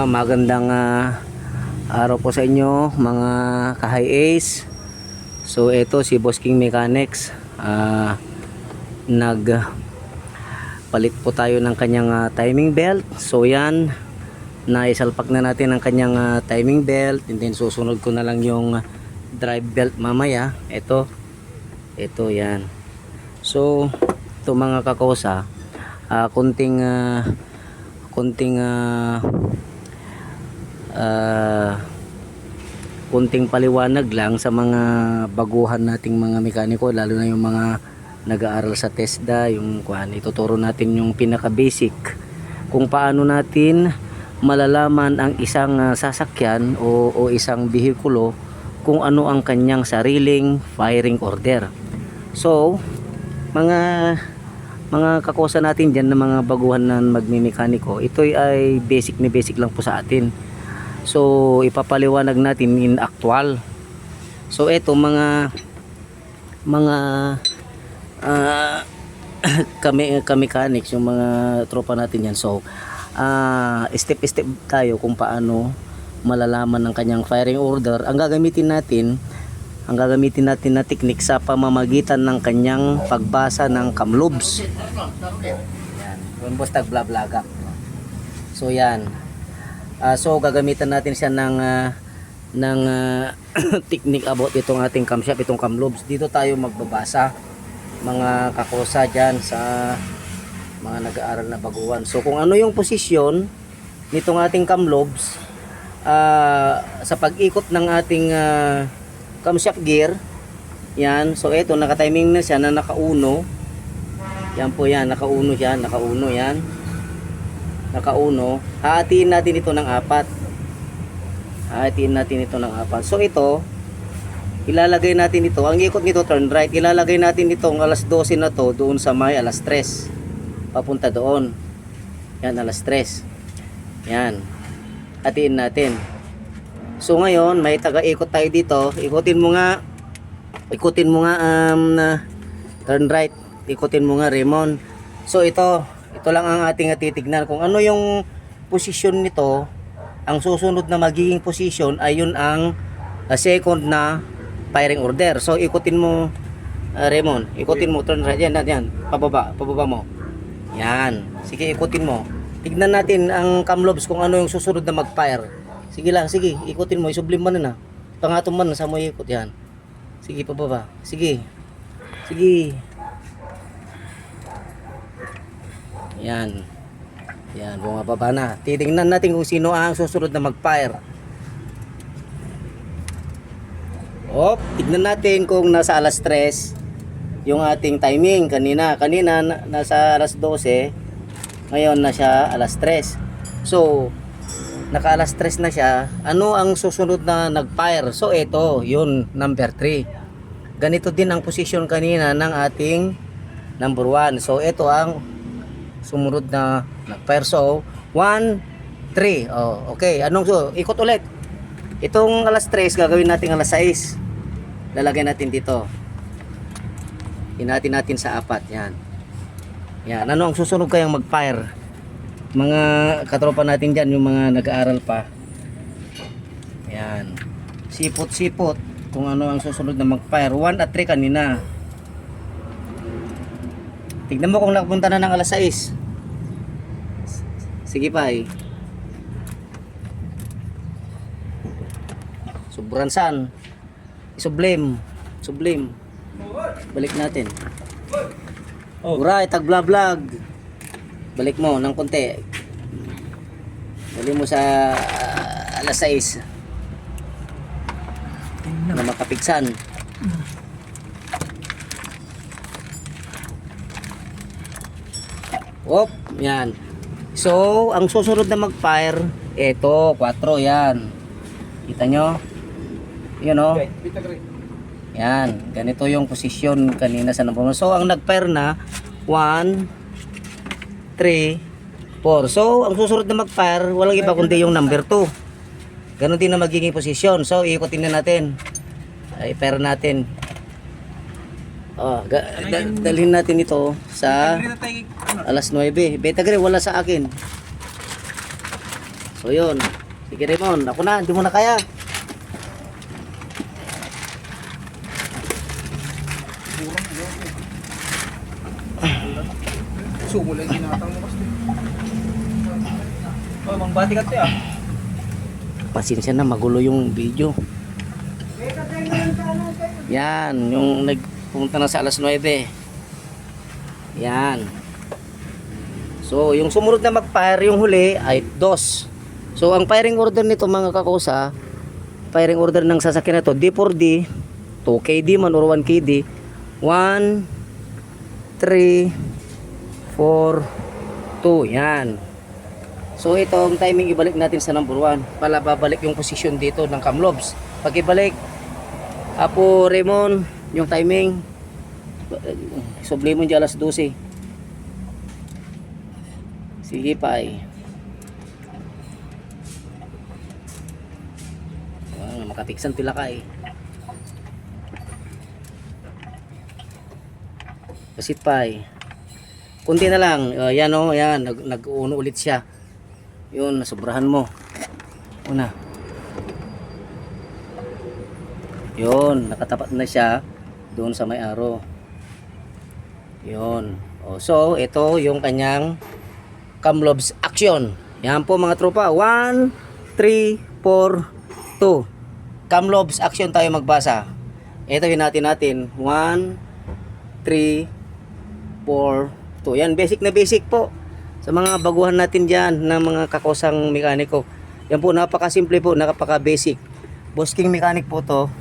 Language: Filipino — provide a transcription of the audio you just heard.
Magandang araw po sa inyo mga ka-high ace. So ito si Boss King Mechanics. Nagpalit po tayo ng kanyang timing belt. So yan, naisalpak na natin ang kanyang timing belt, and then susunod ko na lang yung drive belt mamaya. Ito yan. So ito mga kakosa, kunting paliwanag lang sa mga baguhan nating mga mekaniko, lalo na yung mga nag-aaral sa TESDA. Yung ituturo natin yung pinaka basic kung paano natin malalaman ang isang sasakyan o isang bihikulo kung ano ang kanyang sariling firing order. So mga kakosa natin dyan na mga baguhan na magmimekaniko, ito ay basic lang po sa atin. So ipapaliwanag natin in actual. So ito mga mechanics, yung mga tropa natin yan. So step tayo kung paano malalaman ng kanyang firing order. Ang gagamitin natin na technique sa pamamagitan ng kanyang pagbasa ng kamloops. Yan, yung boss tagblablagak. So yan. So gagamitan natin siya ng technique about itong ating camshaft, itong kamloops. Dito tayo magbabasa mga kakosa dyan sa mga nag-aaral na baguhan. So kung ano yung posisyon nitong ating kamloops sa pag-ikot ng ating camshaft gear, yan. So ito, naka-timing na siya na nakauno. Yan po yan, nakauno siya, nakauno yan. Nakauno. Hahatiin natin ito ng 4. Hahatiin natin ito ng 4. So ito, ilalagay natin ito, ang ikot nito turn right, ilalagay natin itong alas 12 na to doon sa may alas 3. Papunta doon. Yan, alas 3. Yan. Hatiin natin. So ngayon, may taga-ikot tayo dito. Ikutin mo nga turn right. Ikutin mo nga Raymond. So ito lang ang ating titignan. Kung ano yung posisyon nito, ang susunod na magiging posisyon ay yun ang second na firing order. So ikutin mo Raymond. Ikutin mo turn right. Yan. Pababa mo. Yan. Sige, ikutin mo. Tignan natin ang kamloops kung ano yung susunod na mag-fire. Sige lang, sige, ikutin mo, isublim mo na. Pangatong man, sa mo ikot yan. Sige, pababa. Sige. Yan. Yan, bumababa na. Titingnan natin kung sino ang susunod na mag-fire. Tignan natin kung nasa alas 3 yung ating timing. Kanina nasa alas 12. Ngayon nasa alas 3. So naka alas 3 na siya. Ano ang susunod na nag-fire? So ito, yun, number 3. Ganito din ang position kanina ng ating number 1. So ito ang sumunod na nag-fire. So 1, 3. Okay, ikot ulit. Itong alas 3 gagawin natin alas 6. Lalagay natin dito. Hinati natin sa 4. Yan. Ano ang susunod kayang mag-fire? Mga katropa natin dyan, yung mga nag-aaral pa. Yan. Sipot kung ano ang susunod na mag-fire. 1 at 3 kanina. Tignan mo kung nakapunta na ng alas 6. Sige pa Subransan. Sublim. Balik natin. Uray, tagblablog. Balik mo ng konti. Balik mo sa alas 6 na makapigsan. Yan. So ang susunod na mag-fire, ito 4 yan. Kita nyo? Yan Yan, ganito yung posisyon kanina sa number 1. So ang nag-fire na 1, 3, 4. So ang susunod na mag-fire, walang iba kundi yung number 2. Ganon din na magiging posisyon. So ikutin na natin. I-fire natin. Dalhin natin ito sa alas 9. Beta gray wala sa akin. So So yun. Sige Raymond, ako na, hindi mo na kaya. Sumulay ginatang mo kasi. Oh, mangbati ka tayo. Pasensya na, magulo yung video. Yan, yung nagpunta na sa alas 9. Yan. So, yung sumunod na mag-fire yung huli ay 2. So, ang firing order nito mga kakusa, firing order ng sasakyan na to, D4D, 2KD man or 1KD, 1, 3, 4, 2. Yan. So, itong timing ibalik natin sa number 1 para babalik yung position dito ng camlobs. Pag ibalik, Apo Raymond, yung timing, sublime mo dyan alas 12. Sige pa eh. Makatiksan pila ka eh. Kasit pa eh. Kunti na lang. Yan o, yan. Nag-uno ulit siya. Yun, nasubrahan mo. Una. Yun, nakatapat na siya doon sa may arrow. Yun. O, so, ito yung kanyang camlobs action. Yan po mga tropa. 1, 3, 4, 2. Camlobs action tayo magbasa. Ito yun natin. 1, 3, 4, 2. Yan, basic na basic po. Sa mga baguhan natin dyan ng mga kakosang mekaniko. Yan po, napakasimple po, napaka-basic. Boss King mechanic po to.